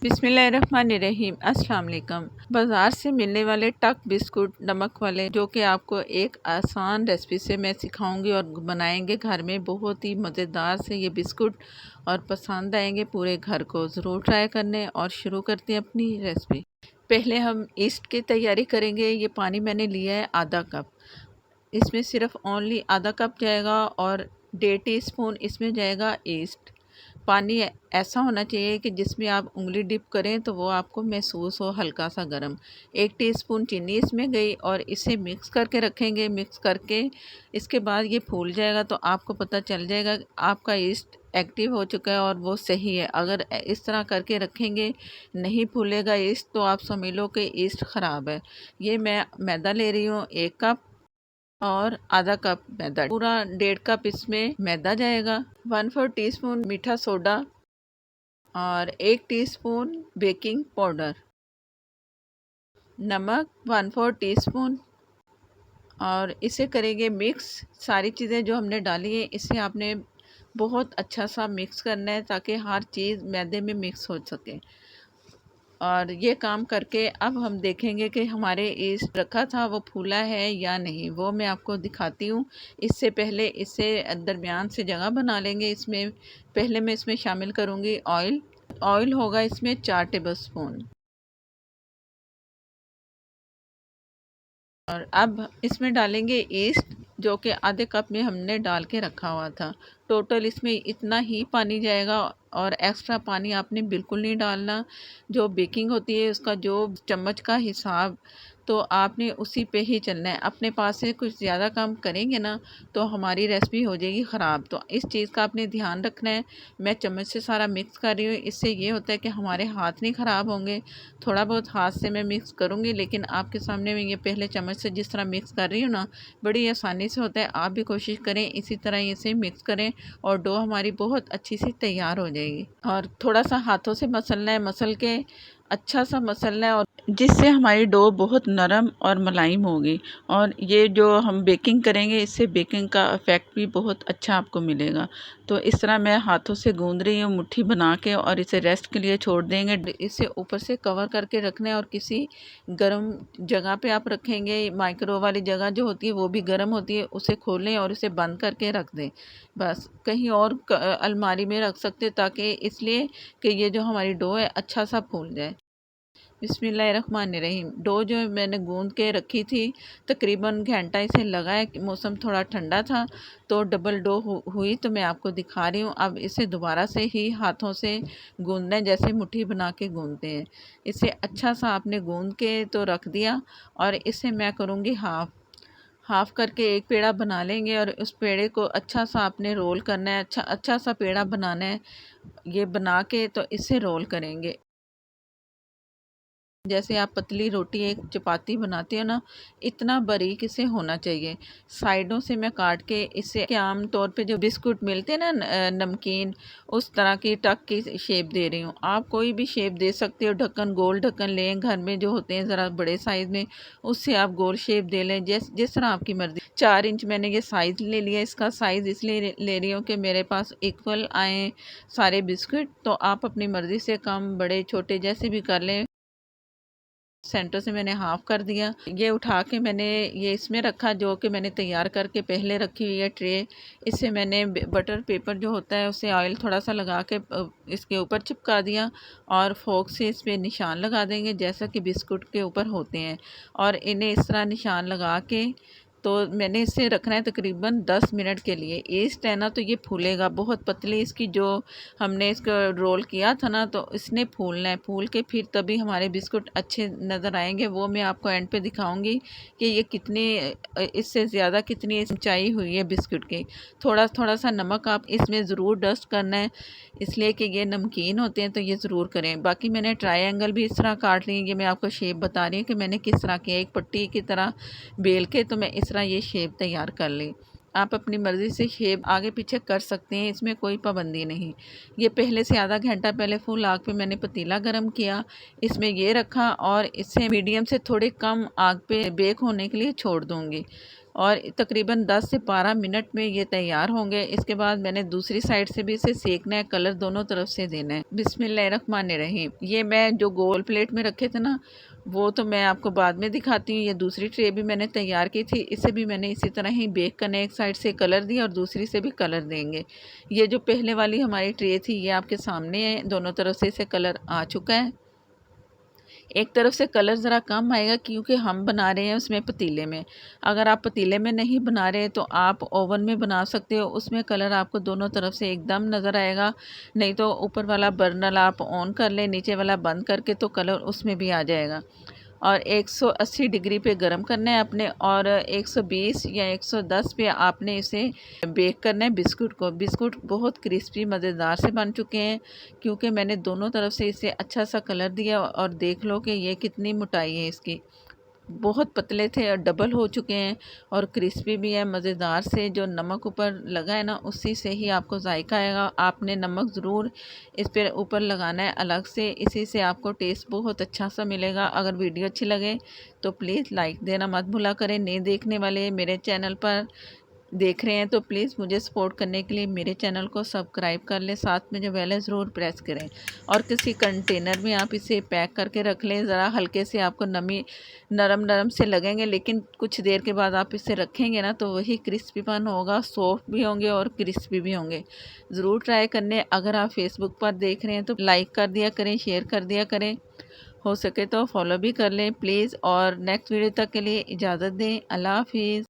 बिस्मिल्लाहिर्रहमानिर्रहीम। अस्सलाम वालेकुम। बाज़ार से मिलने वाले टक बिस्कुट नमक वाले, जो कि आपको एक आसान रेसिपी से मैं सिखाऊंगी और बनाएंगे घर में, बहुत ही मज़ेदार से ये बिस्कुट और पसंद आएंगे पूरे घर को। ज़रूर ट्राई करने और शुरू करते हैं अपनी रेसिपी। पहले हम ईस्ट की तैयारी करेंगे। ये पानी मैंने लिया है आधा कप, इसमें सिर्फ ओनली आधा कप जाएगा और 1.5 टीस्पून इसमें जाएगा ईस्ट। पानी ऐसा होना चाहिए कि जिसमें आप उंगली डिप करें तो वो आपको महसूस हो हल्का सा गर्म। 1 टीस्पून चीनी इसमें गई और इसे मिक्स करके रखेंगे। मिक्स करके इसके बाद ये फूल जाएगा तो आपको पता चल जाएगा कि आपका ईस्ट एक्टिव हो चुका है और वो सही है। अगर इस तरह करके रखेंगे नहीं फूलेगा ईस्ट तो आप समझ लो कि ईस्ट ख़राब है। ये मैं मैदा ले रही हूँ 1 कप और आधा कप मैदा, पूरा 1.5 कप इसमें मैदा जाएगा। 1/4 टीस्पून मीठा सोडा और 1 टीस्पून बेकिंग पाउडर, नमक 1/4 टीस्पून और इसे करेंगे मिक्स। सारी चीज़ें जो हमने डाली है इसे आपने बहुत अच्छा सा मिक्स करना है ताकि हर चीज़ मैदे में मिक्स हो सके। और ये काम करके अब हम देखेंगे कि हमारे ईस्ट रखा था वो फूला है या नहीं, वो मैं आपको दिखाती हूँ। इससे पहले इसे दरमियान से जगह बना लेंगे। इसमें पहले मैं इसमें शामिल करूँगी ऑयल। ऑयल होगा इसमें 4 टेबलस्पून। और अब इसमें डालेंगे ईस्ट, जो कि आधे कप में हमने डाल के रखा हुआ था। टोटल इसमें इतना ही पानी जाएगा और एक्स्ट्रा पानी आपने बिल्कुल नहीं डालना। जो बेकिंग होती है उसका जो चम्मच का हिसाब, तो आपने उसी पे ही चलना है। अपने पास से कुछ ज़्यादा काम करेंगे ना तो हमारी रेसिपी हो जाएगी ख़राब। तो इस चीज़ का आपने ध्यान रखना है। मैं चम्मच से सारा मिक्स कर रही हूँ, इससे ये होता है कि हमारे हाथ नहीं ख़राब होंगे। थोड़ा बहुत हाथ से मैं मिक्स करूँगी, लेकिन आपके सामने मैं ये पहले चम्मच से जिस तरह मिक्स कर रही हूँ ना, बड़ी आसानी से होता है। आप भी कोशिश करें इसी तरह इसे मिक्स करें और डो हमारी बहुत अच्छी सी तैयार हो जाएगी। और थोड़ा सा हाथों से मसलना है, मसल के अच्छा सा मसलना है, और जिससे हमारी डो बहुत नरम और मुलायम होगी। और ये जो हम बेकिंग करेंगे इससे बेकिंग का इफ़ेक्ट भी बहुत अच्छा आपको मिलेगा। तो इस तरह मैं हाथों से गूंद रही हूँ मुट्ठी बना के, और इसे रेस्ट के लिए छोड़ देंगे। इसे ऊपर से कवर करके रखना है और किसी गर्म जगह पे आप रखेंगे। माइक्रो वाली जगह जो होती है वो भी गर्म होती है, उसे खोलें और इसे बंद करके रख दें। बस कहीं और अलमारी में रख सकते, ताकि इसलिए कि ये जो हमारी डो है अच्छा सा फूल जाए। बिस्मिल्लाहिर्रहमानिर्रहीम। डो जो मैंने गूंद के रखी थी तकरीबन घंटा इसे लगा है। मौसम थोड़ा ठंडा था तो डबल डो हुई, तो मैं आपको दिखा रही हूँ। अब इसे दोबारा से ही हाथों से गूंदना है, जैसे मुट्ठी बना के गूंदते हैं। इसे अच्छा सा आपने गूंद के तो रख दिया, और इसे मैं करूँगी हाफ करके एक पेड़ा बना लेंगे, और उस पेड़े को अच्छा सा आपने रोल करना है। अच्छा अच्छा सा पेड़ा बनाना है। ये बना के तो इसे रोल करेंगे। जैसे आप पतली रोटी एक चपाती बनाते हो ना, इतना बारीक इसे होना चाहिए। साइडों से मैं काट के इसे आम तौर पे जो बिस्कुट मिलते हैं ना नमकीन, उस तरह की टक की शेप दे रही हूँ। आप कोई भी शेप दे सकते हो। ढक्कन गोल ढक्कन लें, घर में जो होते हैं ज़रा बड़े साइज़ में, उससे आप गोल शेप दे लें, जिस तरह आपकी मर्ज़ी। 4 इंच मैंने ये साइज़ ले लिया। इसका साइज़ इसलिए ले रही हूँ कि मेरे पास इक्वल आए सारे बिस्कुट। तो आप अपनी मर्ज़ी से कम बड़े छोटे जैसे भी कर लें। सेंटर से मैंने हाफ कर दिया। ये उठा के मैंने ये इसमें रखा, जो कि मैंने तैयार करके पहले रखी हुई है ट्रे। इससे मैंने बटर पेपर जो होता है उसे ऑयल थोड़ा सा लगा के इसके ऊपर चिपका दिया, और फोक से इस पर निशान लगा देंगे जैसा कि बिस्कुट के ऊपर होते हैं। और इन्हें इस तरह निशान लगा के तो मैंने इसे रखना है तकरीबन 10 मिनट के लिए। ईस्ट है ना तो ये फूलेगा। बहुत पतली इसकी जो हमने इसका रोल किया था ना, तो इसने फूलना है। फूल के फिर तभी हमारे बिस्कुट अच्छे नज़र आएंगे। वो मैं आपको एंड पे दिखाऊंगी कि ये कितनी इससे ज़्यादा कितनी ऊंचाई हुई है बिस्कुट की। थोड़ा थोड़ा सा नमक आप इसमें ज़रूर डस्ट करना है, इसलिए कि ये नमकीन होते हैं, तो ये ज़रूर करें। बाकी मैंने ट्रायंगल भी इस तरह काट ली। ये मैं आपको शेप बता रही हूँ कि मैंने किस तरह किया। एक पट्टी की तरह बेल के तो मैं इस तरह ये शेप तैयार कर ली। आप अपनी मर्ज़ी से शेप आगे पीछे कर सकते हैं, इसमें कोई पाबंदी नहीं। ये पहले से आधा घंटा पहले फुल आग पे मैंने पतीला गरम किया, इसमें ये रखा और इसे मीडियम से थोड़े कम आग पे बेक होने के लिए छोड़ दूँगी। और तकरीबन 10 से 12 मिनट में ये तैयार होंगे। इसके बाद मैंने दूसरी साइड से भी इसे सेकना है, कलर दोनों तरफ से देना है। बिस्मिल्लाहिर्रहमानिर्रहीम। ये मैं जो गोल प्लेट में रखे थे ना, वो तो मैं आपको बाद में दिखाती हूँ। ये दूसरी ट्रे भी मैंने तैयार की थी, इसे भी मैंने इसी तरह ही बेक करने, एक साइड से कलर दिया और दूसरी से भी कलर देंगे। ये जो पहले वाली हमारी ट्रे थी ये आपके सामने है, दोनों तरफ से इसे कलर आ चुका है। एक तरफ से कलर ज़रा कम आएगा क्योंकि हम बना रहे हैं उसमें पतीले में। अगर आप पतीले में नहीं बना रहे तो आप ओवन में बना सकते हो, उसमें कलर आपको दोनों तरफ से एकदम नज़र आएगा। नहीं तो ऊपर वाला बर्नर आप ऑन कर लें, नीचे वाला बंद करके, तो कलर उसमें भी आ जाएगा। और 180 डिग्री पे गरम करना है आपने, और 120 या 110 पे आपने इसे बेक करना है बिस्कुट को। बिस्कुट बहुत क्रिस्पी मज़ेदार से बन चुके हैं क्योंकि मैंने दोनों तरफ से इसे अच्छा सा कलर दिया। और देख लो कि ये कितनी मोटाई है इसकी, बहुत पतले थे और डबल हो चुके हैं और क्रिस्पी भी है मज़ेदार से। जो नमक ऊपर लगा है ना, उसी से ही आपको जायका आएगा। आपने नमक ज़रूर इस पर ऊपर लगाना है अलग से, इसी से आपको टेस्ट बहुत अच्छा सा मिलेगा। अगर वीडियो अच्छी लगे तो प्लीज़ लाइक देना मत भूला करें। नए देखने वाले मेरे चैनल पर देख रहे हैं तो प्लीज़ मुझे सपोर्ट करने के लिए मेरे चैनल को सब्सक्राइब कर लें, साथ में जो बेल है ज़रूर प्रेस करें। और किसी कंटेनर में आप इसे पैक करके रख लें। ज़रा हल्के से आपको नरम नरम से लगेंगे, लेकिन कुछ देर के बाद आप इसे रखेंगे ना तो वही क्रिस्पीपन होगा, सॉफ्ट भी होंगे और क्रिस्पी भी होंगे। ज़रूर ट्राई करने। अगर आप फेसबुक पर देख रहे हैं तो लाइक कर दिया करें, शेयर कर दिया करें, हो सके तो फॉलो भी कर लें प्लीज़। और नेक्स्ट वीडियो तक के लिए इजाज़त दें। अल्लाह हाफिज़।